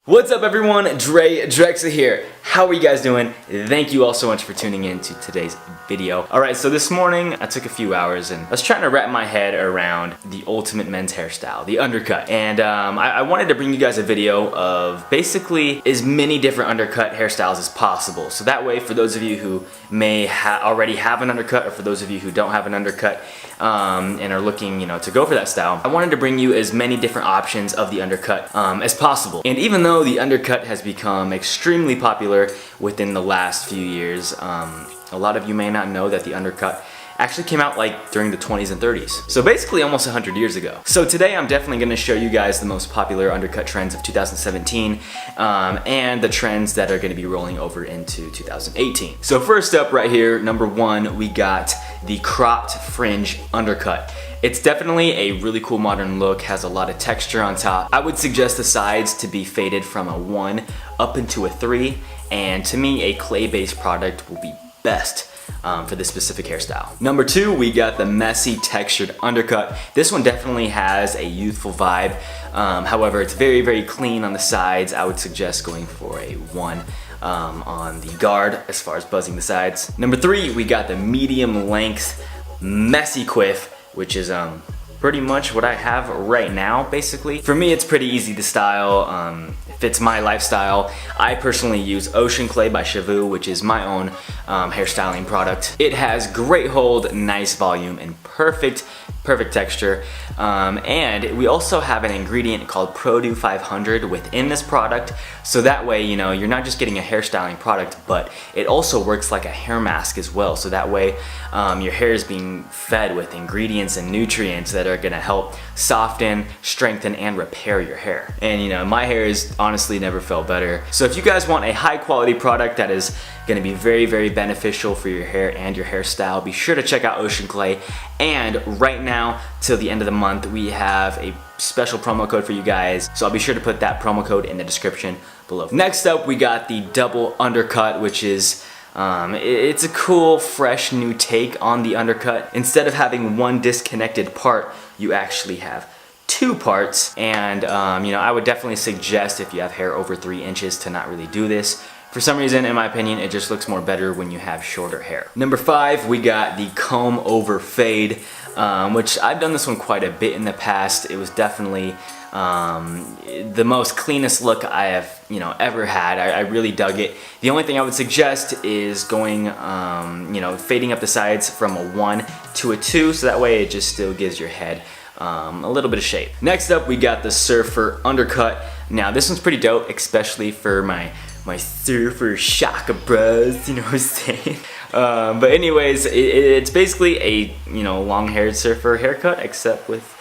What's up everyone, Drexa here. How are you guys doing? Thank you all so much for tuning in to today's video. Alright, so this morning I took a few hours and I was trying to wrap my head around the ultimate men's hairstyle, the undercut. And I wanted to bring you guys a video of basically as many different undercut hairstyles as possible. So that way, for those of you who may already have an undercut, or for those of you who don't have an undercut and are looking, to go for that style, I wanted to bring you as many different options of the undercut as possible. And even though the undercut has become extremely popular within the last few years, a lot of you may not know that the undercut actually came out like during the 20s and 30s. So basically almost 100 years ago. So today I'm definitely going to show you guys the most popular undercut trends of 2017 and the trends that are going to be rolling over into 2018. So first up right here, number one, we got the cropped fringe undercut. It's definitely a really cool modern look, has a lot of texture on top. I would suggest the sides to be faded from a 1 up into a 3, and to me a clay-based product will be best for this specific hairstyle. Number two, we got the messy textured undercut. This one definitely has a youthful vibe. However, it's very, very clean on the sides. I would suggest going for a 1 on the guard as far as buzzing the sides. Number three, we got the medium length messy quiff, which is pretty much what I have right now, basically. For me, it's pretty easy to style. It fits my lifestyle. I personally use Ocean Clay by Shavu, which is my own hairstyling product. It has great hold, nice volume, and perfect texture. And we also have an ingredient called Produ 500 within this product, so that way, you're not just getting a hairstyling product, but it also works like a hair mask as well. So that way, your hair is being fed with ingredients and nutrients that are gonna help soften, strengthen, and repair your hair. And my hair has honestly never felt better. So if you guys want a high quality product that is gonna be very, very beneficial for your hair and your hairstyle, be sure to check out Ocean Clay. And right now, till the end of the month, we have a special promo code for you guys, so I'll be sure to put that promo code in the description below. Next up, we got the double undercut, which is it's a cool, fresh new take on the undercut. Instead of having one disconnected part, you actually have 2 parts. And I would definitely suggest, if you have hair over 3 inches, to not really do this. For some reason, in my opinion, it just looks more better when you have shorter hair. Number 5, we got the comb over fade, which I've done this one quite a bit in the past. It was definitely the most cleanest look I have ever had. I really dug it. The only thing I would suggest is going fading up the sides from a 1 to a 2, so that way it just still gives your head a little bit of shape. Next up, we got the surfer undercut. Now this one's pretty dope, especially for my surfer shaka bros, you know what I'm saying? But anyways, it's basically a long-haired surfer haircut, except with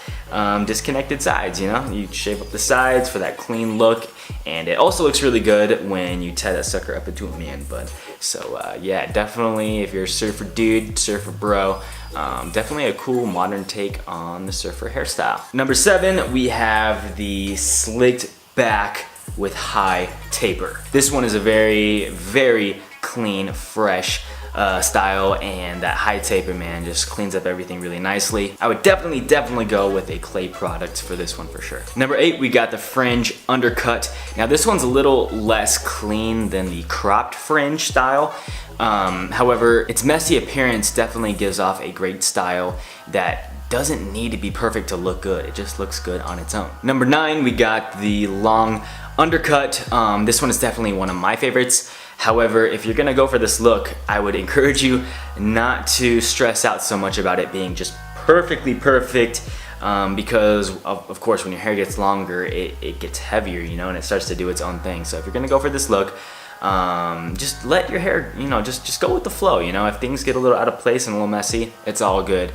disconnected sides. You shave up the sides for that clean look, and it also looks really good when you tie that sucker up into a man bun. So yeah, definitely if you're a surfer dude, surfer bro, definitely a cool modern take on the surfer hairstyle. Number 7, we have the slicked back with high taper. This one is a very, very clean, fresh style, and that high taper, man, just cleans up everything really nicely. I would definitely go with a clay product for this one for sure. Number 8, we got the fringe undercut. Now this one's a little less clean than the cropped fringe style. However, its messy appearance definitely gives off a great style that doesn't need to be perfect to look good. It just looks good on its own. Number 9, we got the long undercut. This one is definitely one of my favorites. However, if you're gonna go for this look, I would encourage you not to stress out so much about it being just perfectly perfect, because of course when your hair gets longer, it gets heavier, and it starts to do its own thing. So if you're gonna go for this look, just let your hair, just go with the flow. If things get a little out of place and a little messy, it's all good.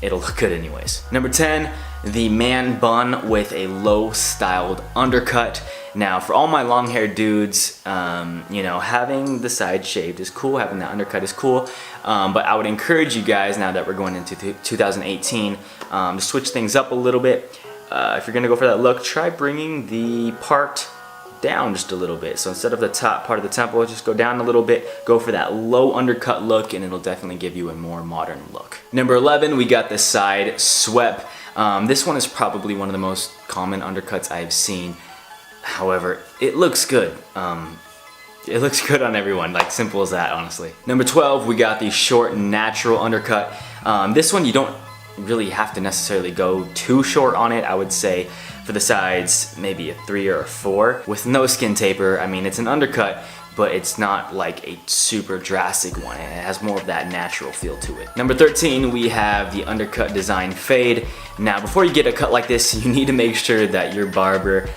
It'll look good anyways. Number 10, the man bun with a low styled undercut. Now for all my long hair dudes, having the side shaved is cool, having that undercut is cool, but I would encourage you guys, now that we're going into 2018, to switch things up a little bit. If you're gonna go for that look, try bringing the part down just a little bit. So instead of the top part of the temple, just go down a little bit, go for that low undercut look, and it'll definitely give you a more modern look. Number 11, we got the side swept. This one is probably one of the most common undercuts I've seen. However, it looks good. It looks good on everyone, like simple as that, honestly. Number 12, we got the short natural undercut. This one you don't really have to necessarily go too short on it. I would say for the sides, maybe a 3 or a 4 with no skin taper. I mean, it's an undercut, but it's not like a super drastic one. It has more of that natural feel to it. Number 13, we have the undercut design fade. Now, before you get a cut like this, you need to make sure that your barber,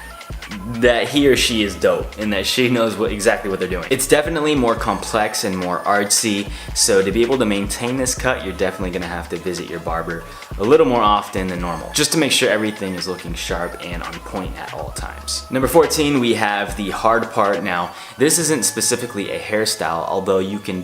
that he or she is dope and that she knows exactly what they're doing. It's definitely more complex and more artsy, so to be able to maintain this cut, you're definitely gonna have to visit your barber a little more often than normal, just to make sure everything is looking sharp and on point at all times. Number 14, we have the hard part. Now, this isn't specifically a hairstyle, although you can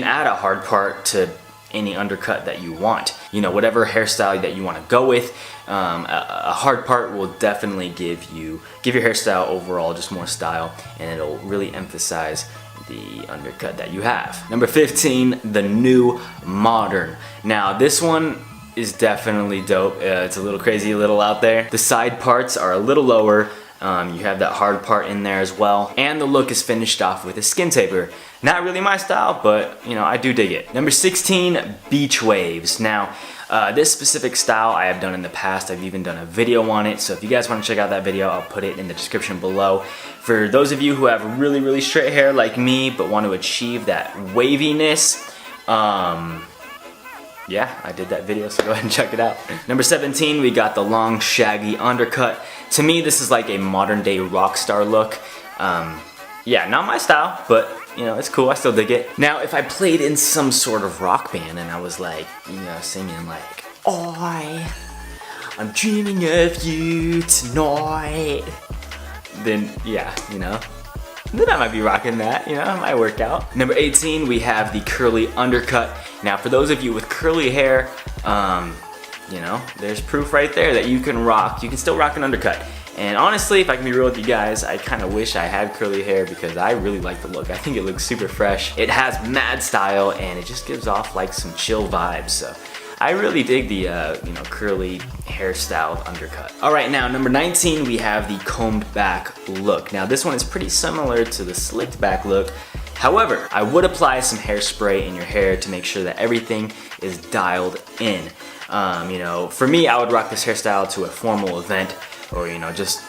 add a hard part to any undercut that you want. You know, whatever hairstyle that you want to go with, a hard part will definitely give your hairstyle overall just more style, and it'll really emphasize the undercut that you have. Number 15, the new modern. Now this one is definitely dope. It's a little crazy, a little out there. The side parts are a little lower. You have that hard part in there as well, and the look is finished off with a skin taper. Not really my style, but you know, I do dig it. Number 16, beach waves. Now, this specific style I have done in the past. I've even done a video on it, so if you guys want to check out that video, I'll put it in the description below. For those of you who have really, really straight hair like me, but want to achieve that waviness, yeah, I did that video, so go ahead and check it out. Number 17, we got the long, shaggy undercut. To me, this is like a modern day rock star look. Yeah, not my style, but you know, it's cool, I still dig it. Now, if I played in some sort of rock band and I was like, you know, singing like, I'm dreaming of you tonight, then yeah, you know, then I might be rocking that, you know, it might work out. Number 18, we have the curly undercut. Now, for those of you with curly hair, you know, there's proof right there that you can still rock an undercut. And honestly, if I can be real with you guys, I kind of wish I had curly hair because I really like the look. I think it looks super fresh. It has mad style and it just gives off like some chill vibes. So I really dig the you know, curly hairstyle undercut. All right, now number 19, we have the combed back look. Now this one is pretty similar to the slicked back look. However, I would apply some hairspray in your hair to make sure that everything is dialed in. You know, for me, I would rock this hairstyle to a formal event, or you know, just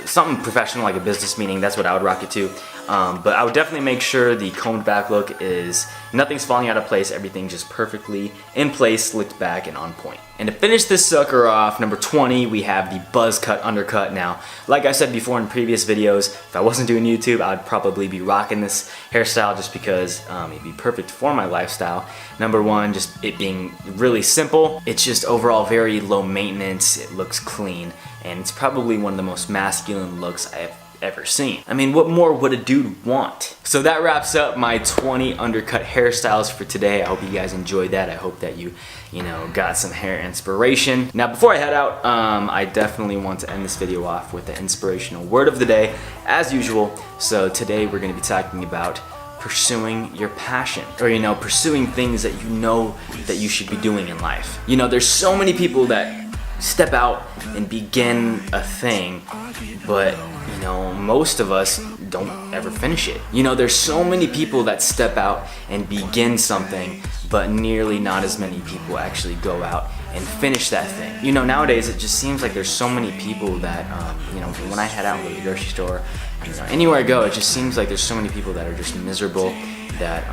something professional like a business meeting. That's what I would rock it to. But I would definitely make sure the combed back look is, nothing's falling out of place, everything's just perfectly in place, slicked back and on point. And to finish this sucker off, number 20, we have the buzz cut undercut. Now, like I said before in previous videos, if I wasn't doing YouTube, I'd probably be rocking this hairstyle just because it'd be perfect for my lifestyle. Number one, just it being really simple. It's just overall very low maintenance, it looks clean, and it's probably one of the most masculine looks I have ever seen. I mean, what more would a dude want? So that wraps up my 20 undercut hairstyles for today. I hope you guys enjoyed that. I hope that you know, got some hair inspiration. Now, before I head out, I definitely want to end this video off with the inspirational word of the day, as usual. So today we're gonna be talking about pursuing your passion, or you know, pursuing things that you know that you should be doing in life. You know, there's so many people that step out and begin a thing, but you know, most of us don't ever finish it. You know, there's so many people that step out and begin something, but nearly not as many people actually go out and finish that thing. You know, nowadays it just seems like there's so many people that, you know, when I head out to the grocery store, you know, anywhere I go, it just seems like there's so many people that are just miserable, that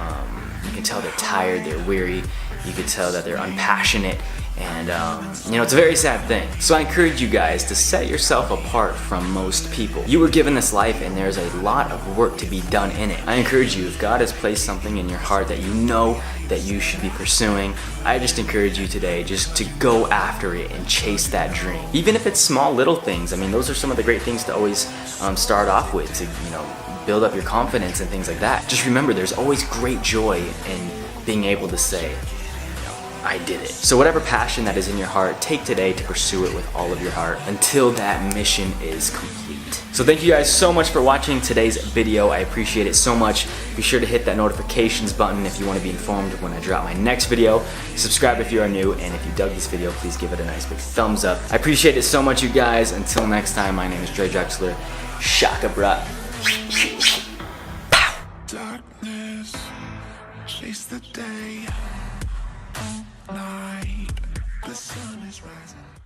you can tell they're tired, they're weary, you can tell that they're unpassionate, and you know, it's a very sad thing. So I encourage you guys to set yourself apart from most people. You were given this life and there's a lot of work to be done in it. I encourage you, if God has placed something in your heart that you know that you should be pursuing, I just encourage you today just to go after it and chase that dream. Even if it's small little things. I mean, those are some of the great things to always start off with, to, you know, build up your confidence and things like that. Just remember, there's always great joy in being able to say, I did it. So whatever passion that is in your heart, take today to pursue it with all of your heart until that mission is complete. So thank you guys so much for watching today's video. I appreciate it so much. Be sure to hit that notifications button if you want to be informed when I drop my next video. Subscribe if you are new, and if you dug this video, please give it a nice big thumbs up. I appreciate it so much, you guys. Until next time, my name is Dre Drexler. Shaka bra. Darkness, chase the day, all night, the sun is rising.